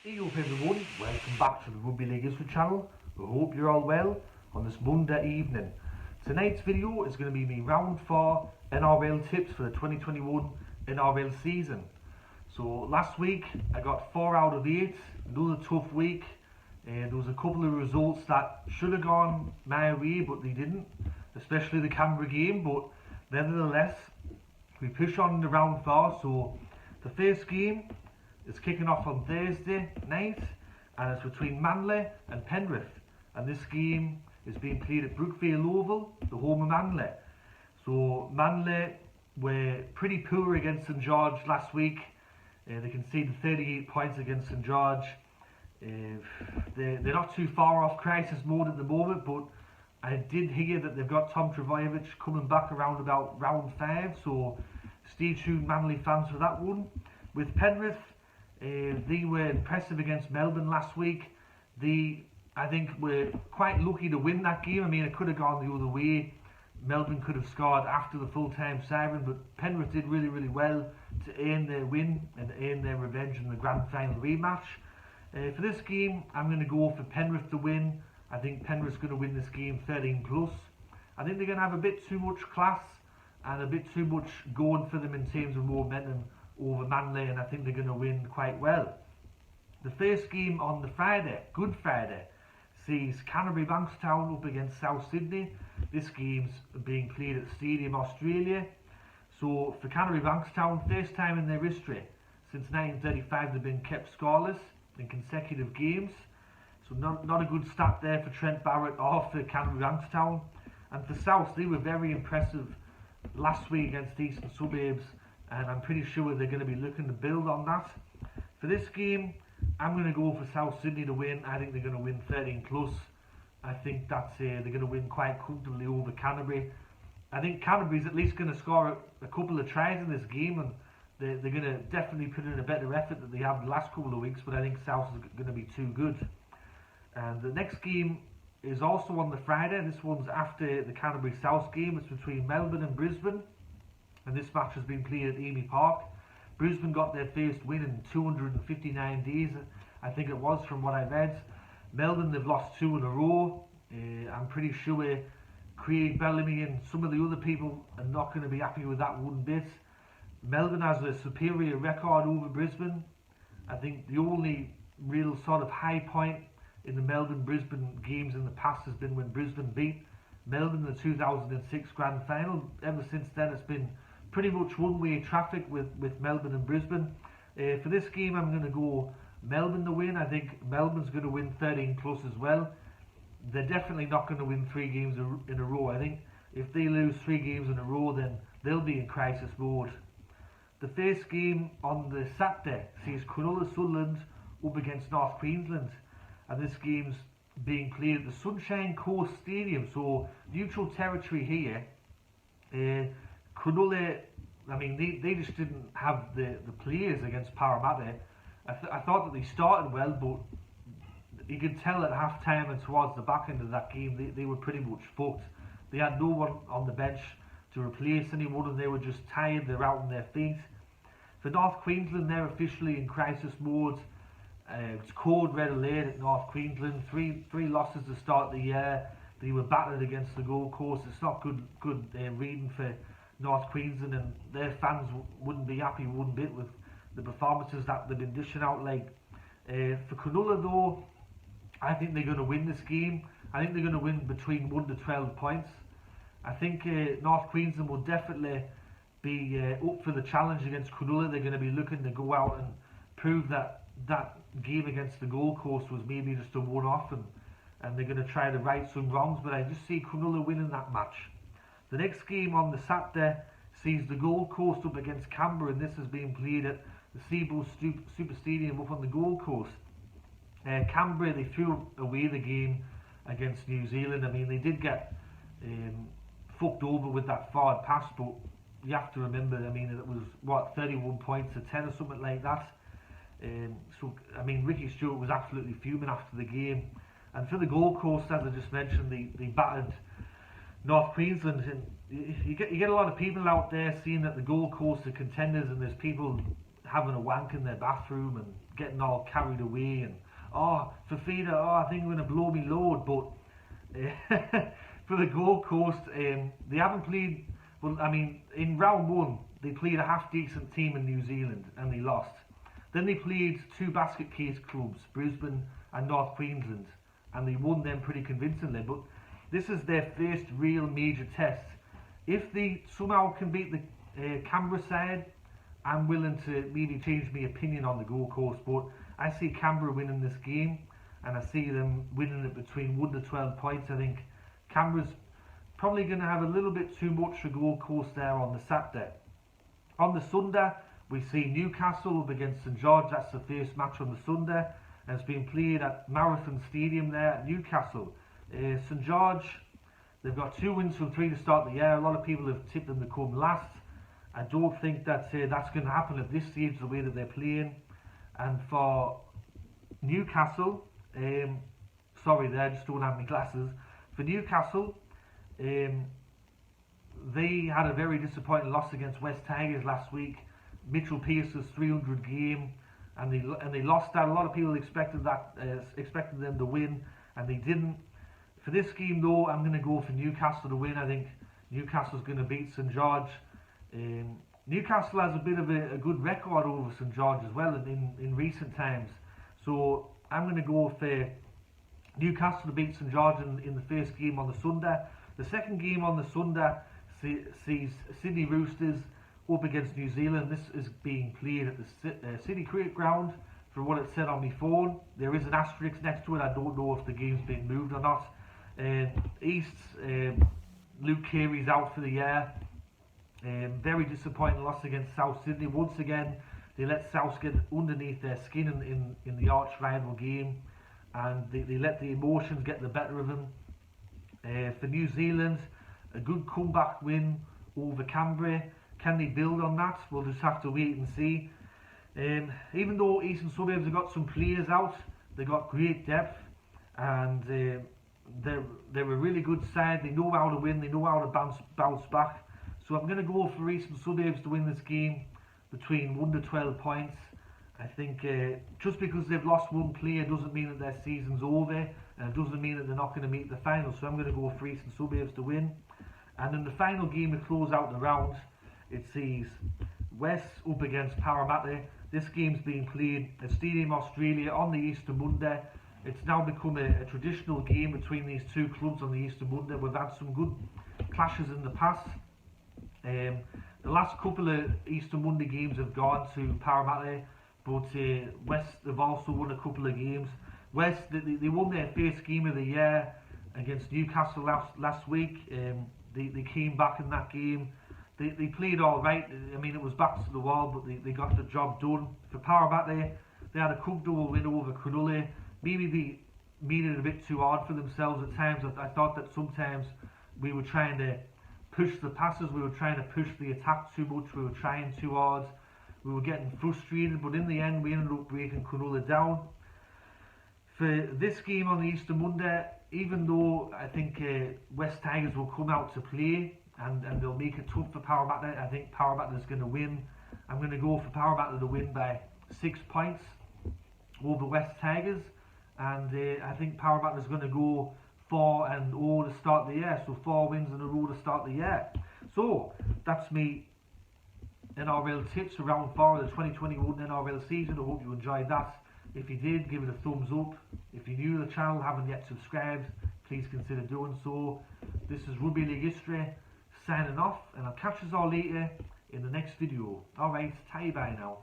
Hey up everyone, welcome back to the Rugby League History channel. I hope you're all well on this Monday evening. Tonight's video is going to be me round 4 NRL tips for the 2021 NRL season. So last week I got 4 out of 8, another tough week. There was a couple of results that should have gone my way but they didn't, especially the Canberra game, but nevertheless we push on in the round 4. So the first game is kicking off on Thursday night and it's between Manly and Penrith, and this game is being played at Brookfield Oval, the home of Manly. So Manly were pretty poor against St George last week. They conceded 38 points against St George. They're not too far off crisis mode at the moment, but I did hear that they've got Tom Trbojevic coming back around about round 5, so stay tuned Manly fans for that one. With Penrith, they were impressive against Melbourne last week. I think were quite lucky to win that game. I mean, it could have gone the other way. Melbourne could have scored after the full-time siren, but Penrith did really well to earn their win and earn their revenge in the grand final rematch. For this game, I'm going to go for Penrith to win. I think Penrith's going to win this game 13+. I think they're going to have a bit too much class and a bit too much going for them in terms of momentum over Manly, and I think they're going to win quite well. The first game on the Friday, Good Friday, sees Canterbury Bankstown up against South Sydney. This game's being played at Stadium Australia. So for Canterbury Bankstown, first time in their history since 1935 they've been kept scoreless in consecutive games. So not a good stat there for Trent Barrett or for Canterbury Bankstown. And for South, they were very impressive last week against Eastern Suburbs, and I'm pretty sure they're going to be looking to build on that. For this game, I'm going to go for South Sydney to win. I think they're going to win 13+. I think that's they're going to win quite comfortably over Canterbury. I think Canterbury's at least going to score a couple of tries in this game, and they're going to definitely put in a better effort than they have the last couple of weeks, but I think South is going to be too good. And the next game is also on the Friday. This one's after the Canterbury South game. It's between Melbourne and Brisbane, and this match has been played at Amy Park. Brisbane got their first win in 259 days, I think it was, from what I read. Melbourne, they've lost 2 in a row. I'm pretty sure Craig Bellamy and some of the other people are not going to be happy with that one bit. Melbourne has a superior record over Brisbane. I think the only real sort of high point in the Melbourne-Brisbane games in the past has been when Brisbane beat Melbourne in the 2006 grand final. Ever since then it's been pretty much one-way traffic with Melbourne and Brisbane. For this game I'm going to go Melbourne to win. I think Melbourne's going to win 13+ as well. They're definitely not going to win 3 games in a row. I think if they lose 3 games in a row then they'll be in crisis mode. The first game on the Saturday sees Cronulla-Sutherland up against North Queensland, and this game's being played at the Sunshine Coast Stadium, so neutral territory here. Cronulla, I mean, they just didn't have the players against Parramatta. I thought that they started well, but you could tell at half time and towards the back end of that game they were pretty much fucked. They had no one on the bench to replace anyone, and they were just tired. They're out on their feet. For North Queensland, they're officially in crisis mode. It's code red alert at North Queensland. Three losses to start the year. They were battered against the Gold Coast. It's not good reading for North Queensland, and their fans wouldn't be happy one bit with the performances that they've been dishing out. For Cronulla though, I think they're going to win this game. I think they're going to win between 1 to 12 points. I think North Queensland will definitely be up for the challenge against Cronulla. They're going to be looking to go out and prove that game against the Gold Coast was maybe just a one-off, and they're going to try to right some wrongs, but I just see Cronulla winning that match. The next game on the Saturday sees the Gold Coast up against Canberra, and this is being played at the Seabold Super Stadium up on the Gold Coast. Canberra, they threw away the game against New Zealand. I mean, they did get fucked over with that forward pass, but you have to remember, I mean, it was, 31 points to 10 or something like that. So, I mean, Ricky Stewart was absolutely fuming after the game. And for the Gold Coast, as I just mentioned, they battered North Queensland. And you get a lot of people out there seeing that the Gold Coast are contenders, and there's people having a wank in their bathroom and getting all carried away and, oh, Fafita, oh, I think I'm going to blow me load. But for the Gold Coast, they haven't played, well, I mean, in round one, they played a half-decent team in New Zealand and they lost. Then they played two basket case clubs, Brisbane and North Queensland, and they won them pretty convincingly. But this is their first real major test. If they somehow can beat the Canberra side, I'm willing to maybe change my opinion on the Gold Coast, but I see Canberra winning this game, and I see them winning it between 1 to 12 points. I think Canberra's probably going to have a little bit too much for Gold Coast there on the Saturday. On the Sunday, we see Newcastle up against St George. That's the first match on the Sunday, and it's been played at Marathon Stadium there at Newcastle. St George, they've got 2 wins from 3 to start the year. A lot of people have tipped them to come last. I don't think that that's going to happen at this stage, the way that they're playing. And for Newcastle, sorry there, I just don't have my glasses. For Newcastle, they had a very disappointing loss against West Tigers last week. Mitchell Pearce's 300 game, and they lost that. A lot of people expected them to win, and they didn't. For this game though, I'm going to go for Newcastle to win. I think Newcastle's going to beat St George. Newcastle has a bit of a good record over St George as well in recent times, so I'm going to go for Newcastle to beat St George in the first game on the Sunday. The second game on the Sunday sees Sydney Roosters up against New Zealand. This is being played at the City Cricket Ground. For what it said on my phone, there is an asterisk next to it. I don't know if the game's been moved or not. East, Luke Carey's out for the year. Very disappointing loss against South Sydney. Once again, they let South get underneath their skin in the arch rival game, and they let the emotions get the better of them. For New Zealand, a good comeback win over Canterbury. Can they build on that? We'll just have to wait and see. Even though Eastern Suburbs have got some players out, they've got great depth, and they're a really good side. They know how to win, they know how to bounce back. So I'm going to go for Eastern Suburbs to win this game between 1 to 12 points. I think just because they've lost one player doesn't mean that their season's over, and it doesn't mean that they're not going to meet the final. So I'm going to go for Eastern Suburbs to win. And in the final game to close out the round, it sees West up against Parramatta. This game's being played at Stadium Australia on the Easter Monday. It's now become a traditional game between these two clubs on the Easter Monday. We've had some good clashes in the past. The last couple of Easter Monday games have gone to Parramatta, but West have also won a couple of games. West, they won their first game of the year against Newcastle last week. They came back in that game. They played all right. I mean, it was back to the wall, but they got the job done. For Parramatta, they had a comfortable win over Cronulla. Maybe they made it a bit too hard for themselves at times. I thought that sometimes we were trying to push the passes, we were trying to push the attack too much, we were trying too hard, we were getting frustrated, but in the end we ended up breaking Cronulla down. For this game on the Easter Monday, even though I think West Tigers will come out to play and they'll make it tough for Parramatta, I think Parramatta's going to win. I'm going to go for Parramatta to win by 6 points over West Tigers, and I think Parramatta's going to go 4-0 to start the year, so 4 wins in a row to start the year. So that's me NRL tips for round 4 of the 2021 NRL season. I hope you enjoyed that. If you did, give it a thumbs up. If you're new to the channel, haven't yet subscribed, please consider doing so. This is Rugby League History signing off, and I'll catch us all later in the next video. Alright, bye now.